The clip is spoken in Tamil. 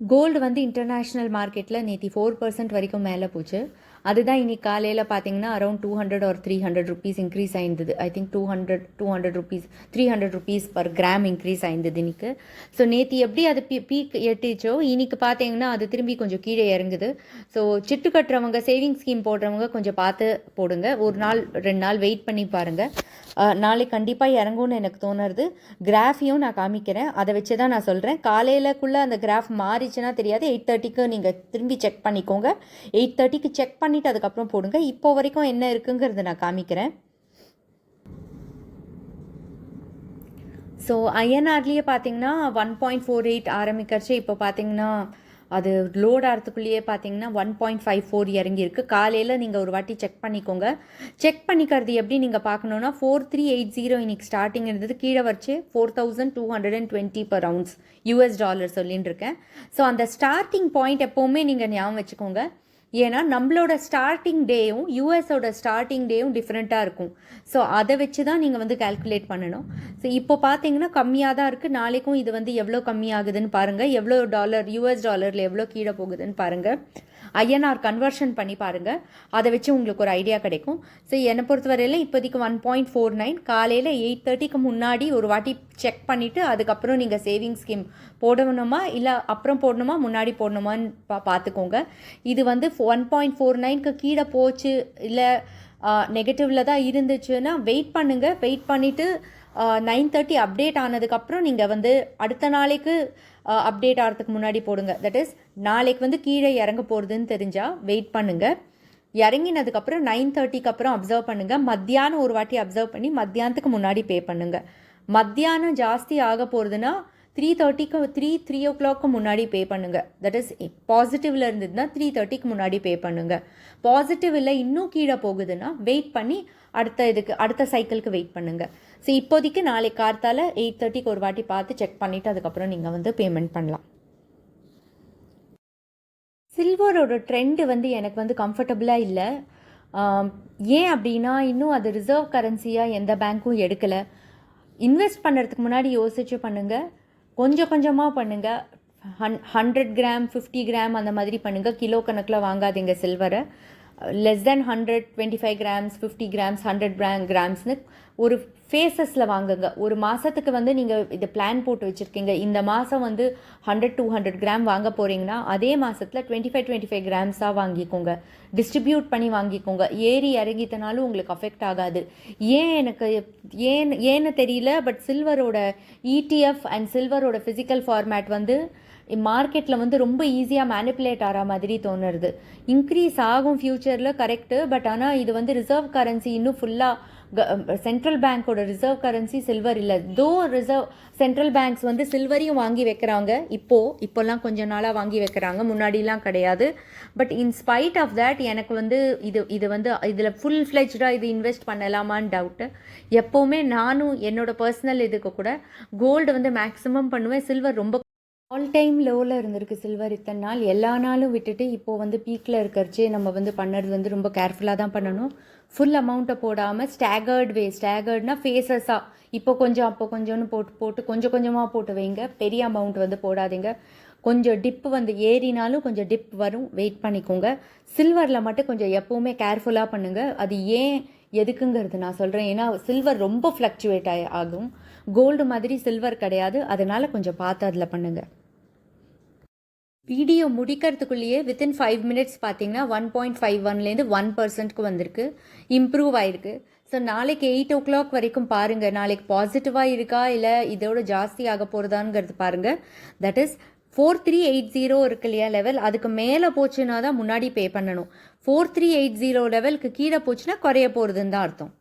கோல்டு வந்து இன்டர்நேஷ்னல் மார்க்கெட்டில் நேற்று 4% வரைக்கும் மேலே போச்சு. அதுதான் இன்னைக்கு காலையில் பார்த்தீங்கன்னா அரௌண்ட் 200 or 300 rupees இன்க்ரீஸ் ஆயிருந்தது. I think 200 rupees 300 rupees per gram increase ஆயிருந்தது இன்னைக்கு. ஸோ நேற்று எப்படி அது பீக் எட்டிச்சோ இன்னைக்கு பார்த்தீங்கன்னா அது திரும்பி கொஞ்சம் கீழே இறங்குது. ஸோ சிட்டு கட்டுறவங்க சேவிங் ஸ்கீம் போடுறவங்க கொஞ்சம் பார்த்து போடுங்க. ஒரு நாள் 2 நாள் வெயிட் பண்ணி பாருங்கள். நாளைக்கு கண்டிப்பாக இறங்கும்னு எனக்கு தோணுறது. கிராஃபையும் நான் காமிக்கிறேன், அதை வச்சு தான் நான் சொல்கிறேன். காலையிலக்குள்ளே அந்த கிராஃப் மாறிச்சுன்னா தெரியாது. 8:30க்கு நீங்கள் திரும்பி செக் பண்ணிக்கோங்க. 8:30க்கு செக் பண்ணிவிட்டு அதுக்கப்புறம் போடுங்க. இப்போ வரைக்கும் என்ன இருக்குங்கிறத நான் காமிக்கிறேன். ஸோ ஐஎன்ஆர்லேயே பார்த்தீங்கன்னா 1.48 ஆரம்பிக்கிறச்சு இப்போ பார்த்தீங்கன்னா அது லோட் ஆகிறதுக்குள்ளேயே பார்த்தீங்கன்னா 1.54 இறங்கியிருக்கு. காலையில் நீங்கள் ஒரு வாட்டி செக் பண்ணிக்கோங்க. செக் பண்ணிக்கிறது எப்படி நீங்கள் பார்க்கணுன்னா 4380 இன்னைக்கு ஸ்டார்டிங் இருந்தது, கீழே வச்சு 4220 பர் ounce $US சொல்லின்னு இருக்கேன். ஸோ அந்த ஸ்டார்டிங் பாயிண்ட் எப்போவுமே நீங்கள் ஞாபகம் வச்சுக்கோங்க. ஏன்னா நம்மளோட ஸ்டார்டிங் டேயும் யூஎஸோட ஸ்டார்டிங் டேயும் டிஃப்ரெண்ட்டாக இருக்கும். ஸோ அதை வச்சு தான் நீங்கள் வந்து கால்குலேட் பண்ணணும். ஸோ இப்போ பார்த்தீங்கன்னா கம்மியாக தான் இருக்குது. நாளைக்கும் இது வந்து எவ்வளோ கம்மியாகுதுன்னு பாருங்கள். எவ்வளோ US டாலரில் எவ்வளோ கீழே போகுதுன்னு பாருங்கள். ஐஎன்ஆர் கன்வர்ஷன் பண்ணி பாருங்கள். அதை வச்சு உங்களுக்கு ஒரு ஐடியா கிடைக்கும். ஸோ என்னை பொறுத்தவரையில் இப்போதைக்கு 1.49 காலையில் 8:30க்கு முன்னாடி ஒரு வாட்டி செக் பண்ணிவிட்டு அதுக்கப்புறம் நீங்கள் சேவிங் ஸ்கீம் போடணுமா இல்லை அப்புறம் போடணுமா முன்னாடி போடணுமான்னு பார்த்துக்கோங்க. இது வந்து 1.49க்கு கீழே போச்சு இல்லை நெகட்டிவில் தான் இருந்துச்சுன்னா வெயிட் பண்ணுங்கள். வெயிட் பண்ணிவிட்டு 9:30 அப்டேட் ஆனதுக்கப்புறம் நீங்கள் வந்து அடுத்த நாளைக்கு அப்டேட் ஆகிறதுக்கு முன்னாடி போடுங்க. தட் இஸ் நாளைக்கு வந்து கீழே இறங்க போகிறதுன்னு தெரிஞ்சால் வெயிட் பண்ணுங்கள். இறங்கினதுக்கப்புறம் 9:30க்கு அப்புறம் அப்சர்வ் பண்ணுங்கள். மத்தியானம் ஒரு வாட்டி அப்சர்வ் பண்ணி மத்தியானத்துக்கு முன்னாடி பே பண்ணுங்கள். மத்தியானம் ஜாஸ்தி ஆக போகிறதுனா 3 o'clock முன்னாடி பே பண்ணுங்கள். தட் இஸ் பாசிட்டிவில் இருந்ததுன்னா 3:30க்கு முன்னாடி பே பண்ணுங்கள். பாசிட்டிவ் இல்லை இன்னும் கீழே போகுதுன்னா வெயிட் பண்ணி அடுத்த சைக்கிளுக்கு வெயிட் பண்ணுங்கள். ஸோ இப்போதைக்கு நாளைக்கு கார்த்தால 8:30க்கு ஒரு வாட்டி பார்த்து செக் பண்ணிவிட்டு அதுக்கப்புறம் நீங்கள் வந்து பேமெண்ட் பண்ணலாம். சில்வரோட ட்ரெண்டு வந்து எனக்கு வந்து கம்ஃபர்டபுளாக இல்லை. ஏன் அப்படின்னா இன்னும் அது ரிசர்வ் கரன்சியாக எந்த பேங்க்கும் எடுக்கலை. இன்வெஸ்ட் பண்ணுறதுக்கு முன்னாடி யோசிச்சு பண்ணுங்கள். கொஞ்சம் கொஞ்சமாக பண்ணுங்கள். 100 கிராம் 50 கிராம் அந்த மாதிரி பண்ணுங்கள். கிலோ கணக்கில் வாங்காதீங்க சில்வரை. less than 100 25 grams 50 grams 100 கிராம்ஸ்னு ஒரு ஃபேஸஸில் வாங்குங்க. ஒரு மாதத்துக்கு வந்து நீங்கள் இதை பிளான் போட்டு வச்சுருக்கீங்க. இந்த மாதம் வந்து 100-200 கிராம் வாங்க போகிறீங்கன்னா அதே மாதத்தில் 25 கிராம்ஸாக வாங்கிக்கோங்க. டிஸ்ட்ரிபியூட் பண்ணி வாங்கிக்கோங்க. ஏறி இறங்கித்தனாலும் உங்களுக்கு அஃபெக்ட் ஆகாது. ஏன்னு தெரியல, பட் சில்வரோட ETF அண்ட் சில்வரோட ஃபிசிக்கல் ஃபார்மேட் வந்து மார்க்கெட்டில் வந்து ரொம்ப ஈஸியாக மேனிப்புலேட் ஆகிற மாதிரி தோணுறது. இன்க்ரீஸ் ஆகும் ஃப்யூச்சரில் கரெக்டு, பட் ஆனால் இது வந்து ரிசர்வ் கரன்சி இன்னும் ஃபுல்லாக சென்ட்ரல் பேங்க்கோட ரிசர்வ் கரன்சி சில்வர் இல்லை. சென்ட்ரல் பேங்க்ஸ் வந்து சில்வரையும் வாங்கி வைக்கிறாங்க. இப்போல்லாம் கொஞ்ச நாளாக வாங்கி வைக்கிறாங்க, முன்னாடிலாம் கிடையாது. பட் இன்ஸ்பைட் ஆஃப் தேட் எனக்கு வந்து இது வந்து இதில் ஃபுல் ஃப்ளெஜ்டாக இது இன்வெஸ்ட் பண்ணலாமான்னு டவுட்டு. எப்போவுமே நானும் என்னோட பர்சனல் இதுக்கு கூட கோல்டு வந்து மேக்ஸிமம் பண்ணுவேன். சில்வர் ரொம்ப ஆல் டைம் லோவில் இருந்திருக்கு சில்வர் இத்தனை நாள். எல்லா நாளும் விட்டுட்டு இப்போது வந்து பீக்கில் இருக்கிறச்சே நம்ம வந்து பண்ணுறது வந்து ரொம்ப கேர்ஃபுல்லாக தான் பண்ணணும். ஃபுல் அமௌண்ட்டை போடாமல் ஸ்டாகர்ட்னா ஃபேஸஸாக இப்போ கொஞ்சம் அப்போ கொஞ்சம்னு போட்டு கொஞ்சம் கொஞ்சமாக போட்டு வைங்க. பெரிய அமௌண்ட் வந்து போடாதீங்க. கொஞ்சம் டிப்பு வந்து ஏறினாலும் கொஞ்சம் டிப் வரும், வெயிட் பண்ணிக்கோங்க. சில்வரில் மட்டும் கொஞ்சம் எப்போவுமே கேர்ஃபுல்லாக பண்ணுங்கள். அது ஏன் எதுக்குங்கிறது நான் சொல்கிறேன். ஏன்னா சில்வர் ரொம்ப ஃப்ளக்சுவேட் ஆகும். கோல்டு மாதிரி சில்வர் கிடையாது. அதனால் கொஞ்சம் பார்த்து அதில் பண்ணுங்கள். வீடியோ முடிக்கிறதுக்குள்ளேயே வித்தின் 5 minutes பார்த்தீங்கன்னா 1.51லேருந்து 1%க்கு வந்திருக்கு, இம்ப்ரூவ் ஆகிருக்கு. ஸோ நாளைக்கு 8 o'clock வரைக்கும் பாருங்கள். நாளைக்கு பாசிட்டிவாக இருக்கா இல்லை இதோட ஜாஸ்தி ஆக போகிறதாங்கிறது பாருங்கள். தட் இஸ் 4380 இருக்கு இல்லையா லெவல், அதுக்கு மேலே போச்சுன்னா தான் முன்னாடி பே பண்ணணும். 4380 லெவலுக்கு கீழே போச்சுன்னா குறைய போகிறதுன்னு தான் அர்த்தம்.